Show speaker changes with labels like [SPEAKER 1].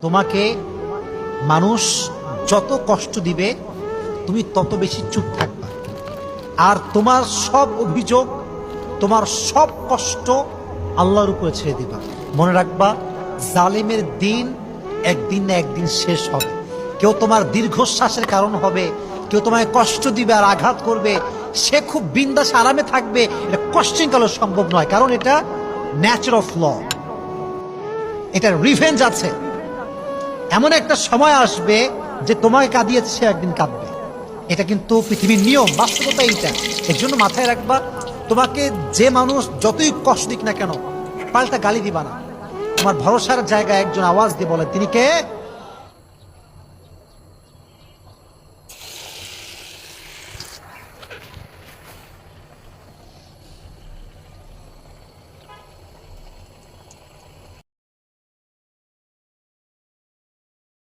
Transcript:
[SPEAKER 1] তোমাকে মানুষ যত কষ্ট দিবে তুমি তত বেশি চুপ থাকবা, আর তোমার সব অভিযোগ, তোমার সব কষ্ট আল্লাহর উপরে ছেড়ে দিবা। মনে রাখবা, জালিমের দিন একদিন না একদিন শেষ হবে। কেউ তোমার দীর্ঘশ্বাসের কারণ হবে, কেউ তোমায় কষ্ট দিবে আর আঘাত করবে, সে খুব বিন্দাস আরামে থাকবে, এটা কোশ্চেন কালো সম্ভব নয়, কারণ এটা ন্যাচার অফ ল, এটা রিভেঞ্জ আছে। এমন একটা সময় আসবে যে তোমাকে কাঁদিয়েছে সে একদিন কাঁদবে, এটা কিন্তু পৃথিবীর নিয়ম, বাস্তবতা এইটা। এর জন্য মাথায় রাখবা, তোমাকে যে মানুষ যতই কষ্ট দিক না কেন পাল্টা গালি দিবা না। তোমার ভরসার জায়গায় একজন আওয়াজ দিয়ে বলে, তিনি কে?